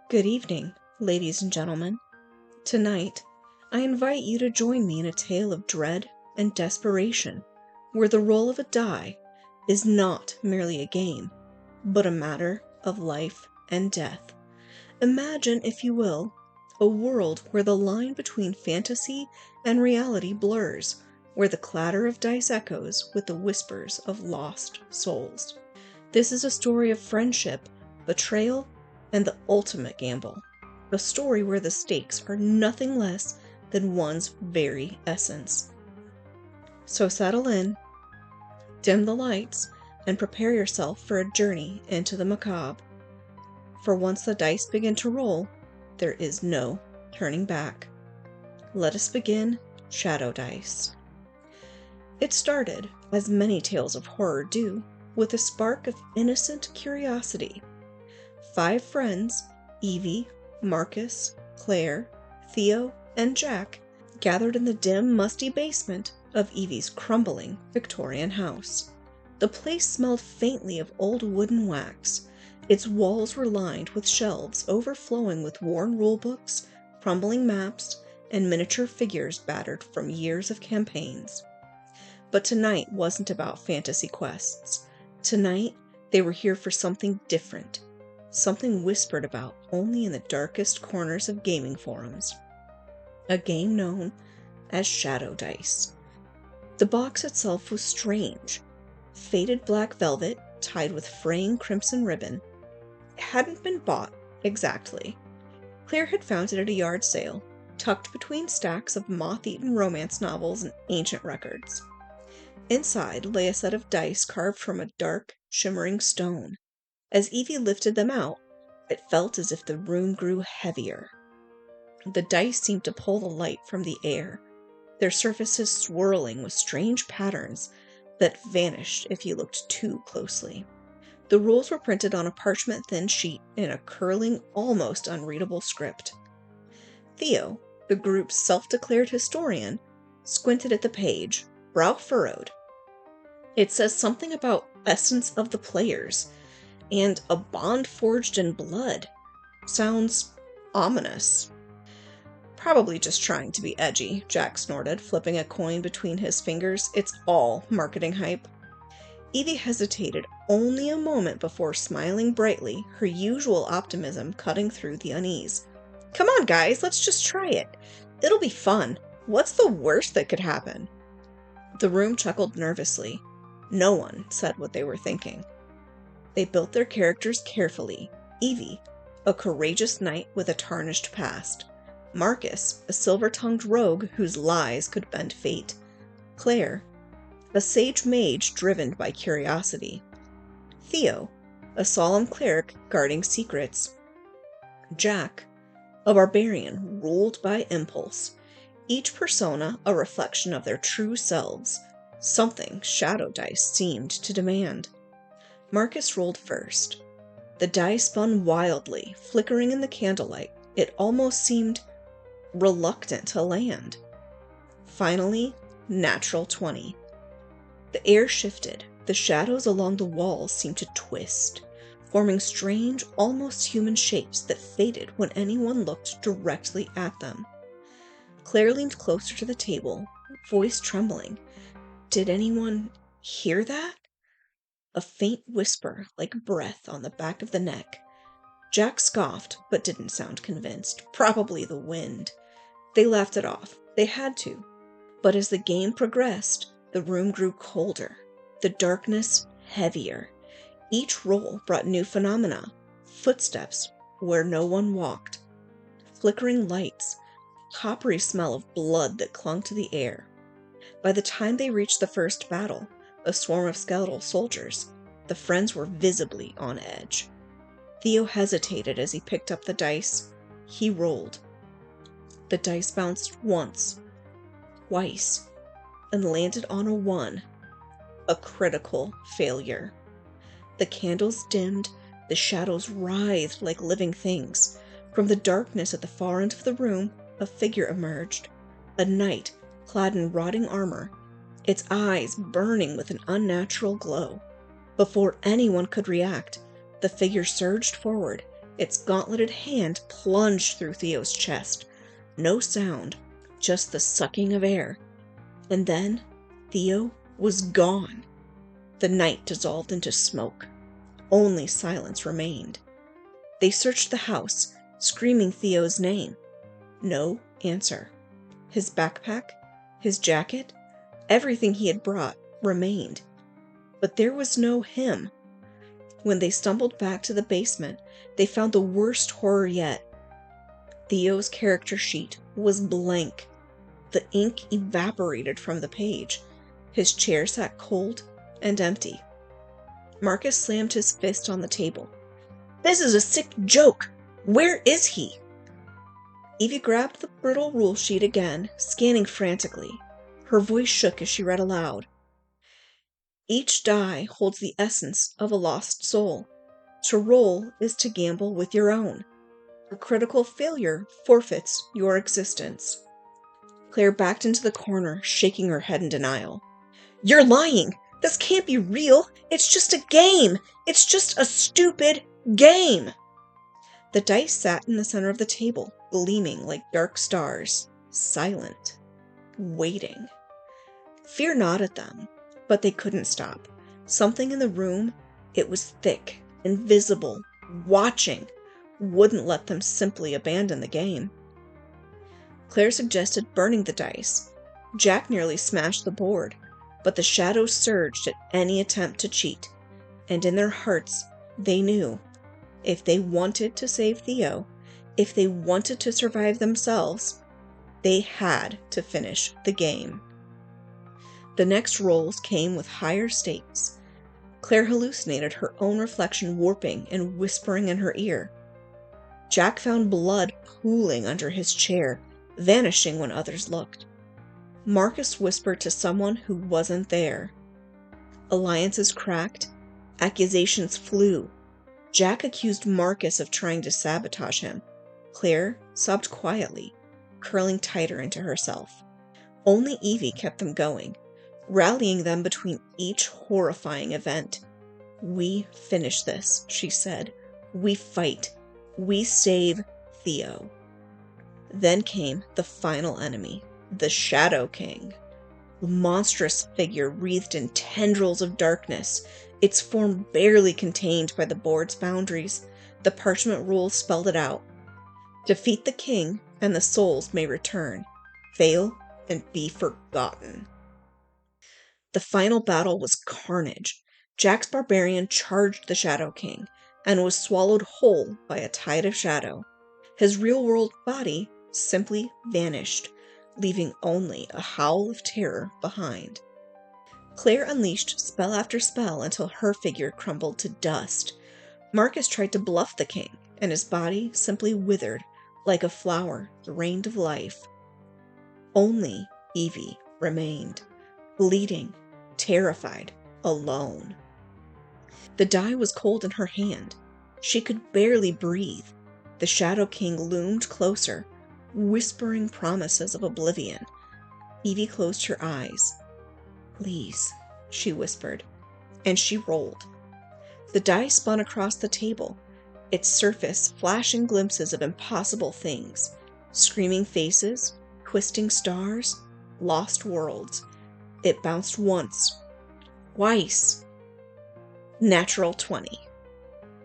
Good evening, ladies and gentlemen. Tonight, I invite you to join me in a tale of dread and desperation, where the roll of a die is not merely a game, but a matter of life and death. Imagine, if you will, a world where the line between fantasy and reality blurs, where the clatter of dice echoes with the whispers of lost souls. This is a story of friendship, betrayal, and the ultimate gamble. A story where the stakes are nothing less than one's very essence. So settle in, dim the lights, and prepare yourself for a journey into the macabre. For once the dice begin to roll, there is no turning back. Let us begin Shadow Dice. It started, as many tales of horror do, with a spark of innocent curiosity. 5 friends, Evie, Marcus, Claire, Theo, and Jack, gathered in the dim, musty basement of Evie's crumbling Victorian house. The place smelled faintly of old wooden wax. Its walls were lined with shelves overflowing with worn rulebooks, crumbling maps, and miniature figures battered from years of campaigns. But tonight wasn't about fantasy quests. Tonight, they were here for something different. Something whispered about only in the darkest corners of gaming forums. A game known as Shadow Dice. The box itself was strange. Faded black velvet tied with fraying crimson ribbon. It hadn't been bought, exactly. Claire had found it at a yard sale, tucked between stacks of moth-eaten romance novels and ancient records. Inside lay a set of dice carved from a dark, shimmering stone. As Evie lifted them out, it felt as if the room grew heavier. The dice seemed to pull the light from the air, their surfaces swirling with strange patterns that vanished if you looked too closely. The rules were printed on a parchment-thin sheet in a curling, almost unreadable script. Theo, the group's self-declared historian, squinted at the page, brow furrowed. It says something about essence of the players, and a bond forged in blood. Sounds ominous. Probably just trying to be edgy, Jack snorted, flipping a coin between his fingers. It's all marketing hype. Evie hesitated only a moment before smiling brightly, her usual optimism cutting through the unease. Come on, guys, let's just try it. It'll be fun. What's the worst that could happen? The room chuckled nervously. No one said what they were thinking. They built their characters carefully. Evie, a courageous knight with a tarnished past. Marcus, a silver-tongued rogue whose lies could bend fate. Claire, a sage mage driven by curiosity. Theo, a solemn cleric guarding secrets. Jack, a barbarian ruled by impulse. Each persona a reflection of their true selves, something Shadow Dice seemed to demand. Marcus rolled first. The die spun wildly, flickering in the candlelight. It almost seemed reluctant to land. Finally, natural 20. The air shifted. The shadows along the walls seemed to twist, forming strange, almost human shapes that faded when anyone looked directly at them. Claire leaned closer to the table, voice trembling. Did anyone hear that? A faint whisper like breath on the back of the neck. Jack scoffed, but didn't sound convinced. Probably the wind. They laughed it off. They had to. But as the game progressed, the room grew colder, the darkness heavier. Each roll brought new phenomena. Footsteps where no one walked. Flickering lights. Coppery smell of blood that clung to the air. By the time they reached the first battle, a swarm of skeletal soldiers, the friends were visibly on edge. Theo hesitated as he picked up the dice. He rolled. The dice bounced once, twice, and landed on a 1. A critical failure. The candles dimmed, the shadows writhed like living things. From the darkness at the far end of the room, a figure emerged. A knight, clad in rotting armor, its eyes burning with an unnatural glow. Before anyone could react, the figure surged forward, Its gauntleted hand plunged through Theo's chest. No sound, just the sucking of air. And then Theo was gone. The night dissolved into smoke. Only silence remained. They searched the house, screaming Theo's name. No answer. His backpack, his jacket, everything he had brought remained. But there was no him. When they stumbled back to the basement, they found the worst horror yet. Theo's character sheet was blank. The ink evaporated from the page. His chair sat cold and empty. Marcus slammed his fist on the table. "This is a sick joke! Where is he?" Evie grabbed the brittle rule sheet again, scanning frantically. Her voice shook as she read aloud. "Each die holds the essence of a lost soul. To roll is to gamble with your own. A critical failure forfeits your existence." Claire backed into the corner, shaking her head in denial. "You're lying! This can't be real! It's just a game! It's just a stupid game!" The dice sat in the center of the table, gleaming like dark stars, silent, waiting. Fear gnawed at them, but they couldn't stop. Something in the room, it was thick, invisible, watching, wouldn't let them simply abandon the game. Claire suggested burning the dice. Jack nearly smashed the board, but the shadows surged at any attempt to cheat, and in their hearts they knew if they wanted to save Theo, if they wanted to survive themselves, they had to finish the game. The next rolls came with higher stakes. Claire hallucinated her own reflection warping and whispering in her ear. Jack found blood pooling under his chair, vanishing when others looked. Marcus whispered to someone who wasn't there. Alliances cracked, accusations flew. Jack accused Marcus of trying to sabotage him. Claire sobbed quietly, curling tighter into herself. Only Evie kept them going, rallying them between each horrifying event. "We finish this," she said. "We fight. We save Theo." Then came the final enemy, the Shadow King. A monstrous figure wreathed in tendrils of darkness, its form barely contained by the board's boundaries. The parchment rules spelled it out. Defeat the king, and the souls may return. Fail, and be forgotten. The final battle was carnage. Jack's barbarian charged the Shadow King, and was swallowed whole by a tide of shadow. His real-world body simply vanished, leaving only a howl of terror behind. Claire unleashed spell after spell until her figure crumbled to dust. Marcus tried to bluff the king, and his body simply withered like a flower drained of life. Only Evie remained, bleeding, terrified, alone. The die was cold in her hand. She could barely breathe. The Shadow King loomed closer, whispering promises of oblivion. Evie closed her eyes. "Please," she whispered, and she rolled. The die spun across the table, its surface flashing glimpses of impossible things, screaming faces, twisting stars, lost worlds. It bounced once, twice. Natural 20.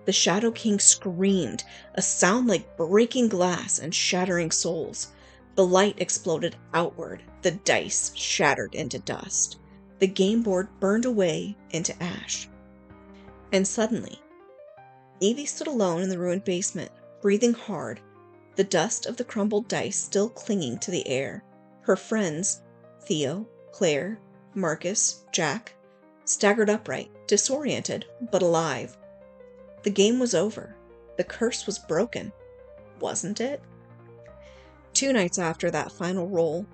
The Shadow King screamed, a sound like breaking glass and shattering souls. The light exploded outward, the dice shattered into dust. The game board burned away into ash. And suddenly, Evie stood alone in the ruined basement, breathing hard, the dust of the crumbled dice still clinging to the air. Her friends, Theo, Claire, Marcus, Jack, staggered upright, disoriented, but alive. The game was over. The curse was broken. Wasn't it? 2 nights after that final roll,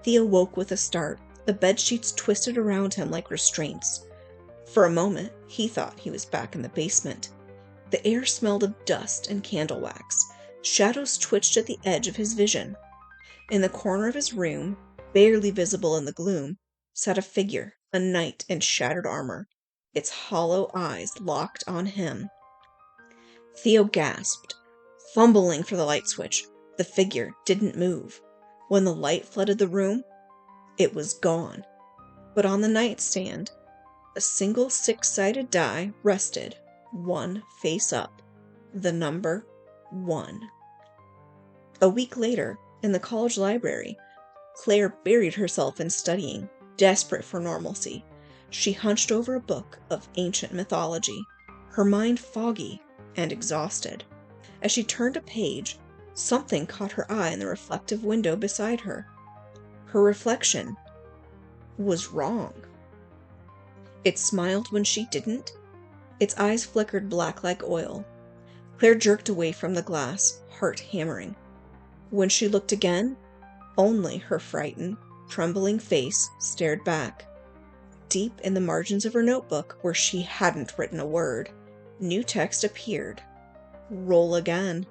Theo woke with a start. The bedsheets twisted around him like restraints. For a moment, he thought he was back in the basement. The air smelled of dust and candle wax. Shadows twitched at the edge of his vision. In the corner of his room, barely visible in the gloom, sat a figure, a knight in shattered armor, its hollow eyes locked on him. Theo gasped, fumbling for the light switch. The figure didn't move. When the light flooded the room, it was gone. But on the nightstand, a single six-sided die rested, one face up. The number 1. A week later, in the college library, Claire buried herself in studying, desperate for normalcy. She hunched over a book of ancient mythology, her mind foggy and exhausted. As she turned a page, something caught her eye in the reflective window beside her. Her reflection was wrong. It smiled when she didn't. Its eyes flickered black like oil. Claire jerked away from the glass, heart hammering. When she looked again, only her frightened, trembling face stared back. Deep in the margins of her notebook, where she hadn't written a word, new text appeared. Roll again.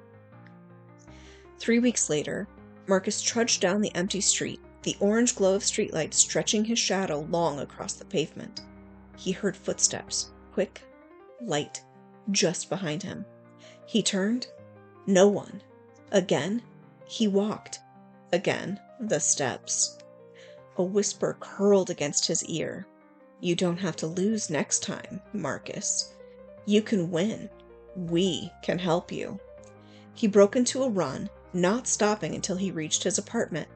3 weeks later, Marcus trudged down the empty street, the orange glow of streetlights stretching his shadow long across the pavement. He heard footsteps, quick, light, just behind him. He turned. No one. Again, he walked. Again, the steps. A whisper curled against his ear. You don't have to lose next time, Marcus. You can win. We can help you. He broke into a run, not stopping until he reached his apartment.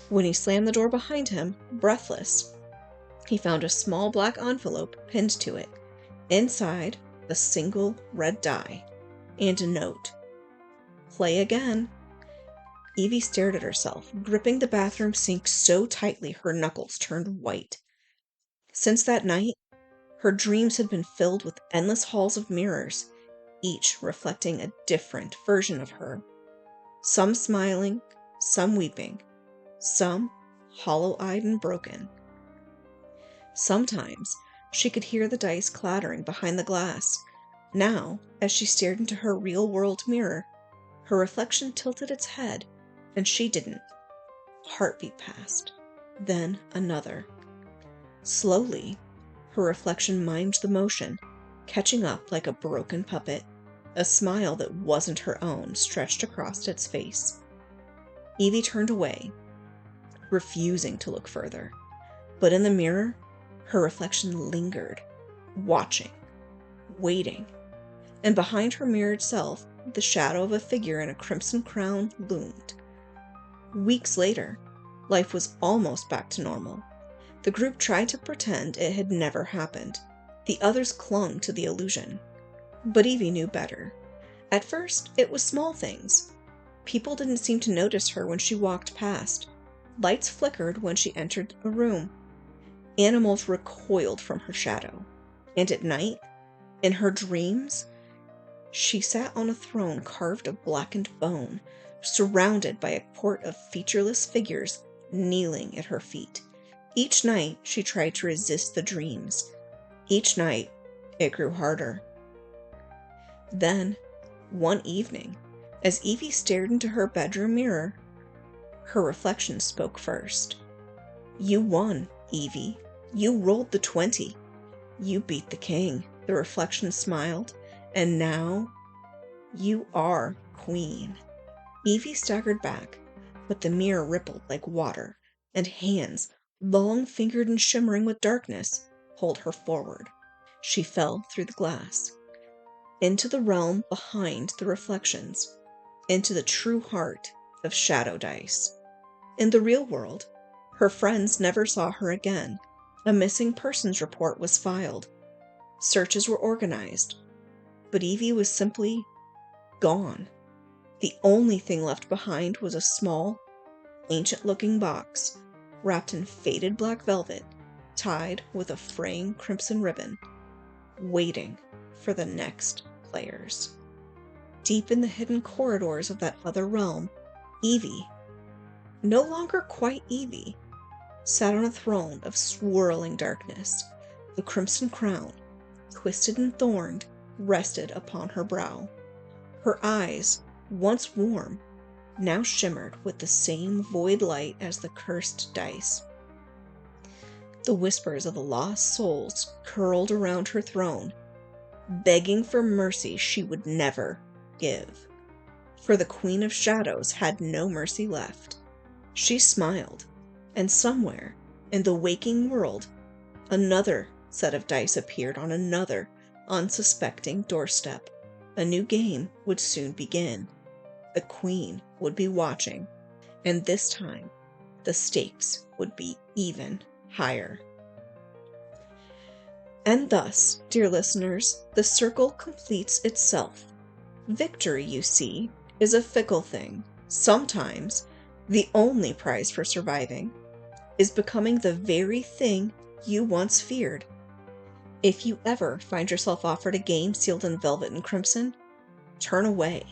When he slammed the door behind him, breathless, he found a small black envelope pinned to it. Inside, a single red die and a note. Play again. Evie stared at herself, gripping the bathroom sink so tightly her knuckles turned white. Since that night, her dreams had been filled with endless halls of mirrors, each reflecting a different version of her. Some smiling, some weeping, some hollow-eyed and broken. Sometimes she could hear the dice clattering behind the glass. Now, as she stared into her real-world mirror, her reflection tilted its head, and she didn't. A heartbeat passed, then another. Slowly, her reflection mimed the motion, catching up like a broken puppet. A smile that wasn't her own stretched across its face. Evie turned away, refusing to look further. But in the mirror, her reflection lingered, watching, waiting. And behind her mirrored self, the shadow of a figure in a crimson crown loomed. Weeks later, life was almost back to normal. The group tried to pretend it had never happened. The others clung to the illusion. But Evie knew better. At first, it was small things. People didn't seem to notice her when she walked past. Lights flickered when she entered a room. Animals recoiled from her shadow. And at night, in her dreams, she sat on a throne carved of blackened bone, surrounded by a court of featureless figures kneeling at her feet. Each night, she tried to resist the dreams. Each night, it grew harder. Then, one evening, as Evie stared into her bedroom mirror, her reflection spoke first. You won, Evie. You rolled the 20. You beat the king, the reflection smiled, and now you are queen. Evie staggered back, but the mirror rippled like water, and hands, long-fingered and shimmering with darkness, pulled her forward. She fell through the glass, into the realm behind the reflections, into the true heart of shadow dice. In the real world, her friends never saw her again. A missing persons report was filed. Searches were organized. But Evie was simply gone. The only thing left behind was a small, ancient-looking box, wrapped in faded black velvet, tied with a fraying crimson ribbon, waiting for the next players. Deep in the hidden corridors of that other realm, Evie, no longer quite Evie, sat on a throne of swirling darkness. The crimson crown, twisted and thorned, rested upon her brow. Her eyes, once warm, now shimmered with the same void light as the cursed dice. The whispers of the lost souls curled around her throne, begging for mercy she would never give. For the Queen of Shadows had no mercy left. She smiled, and somewhere in the waking world, another set of dice appeared on another unsuspecting doorstep. A new game would soon begin. The Queen would be watching, and this time the stakes would be even higher. And thus, dear listeners, the circle completes itself. Victory, you see, is a fickle thing. Sometimes, the only prize for surviving is becoming the very thing you once feared. If you ever find yourself offered a game sealed in velvet and crimson, turn away,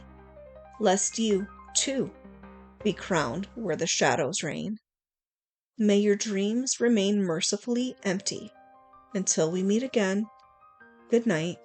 lest you, too, be crowned where the shadows reign. May your dreams remain mercifully empty. Until we meet again, good night.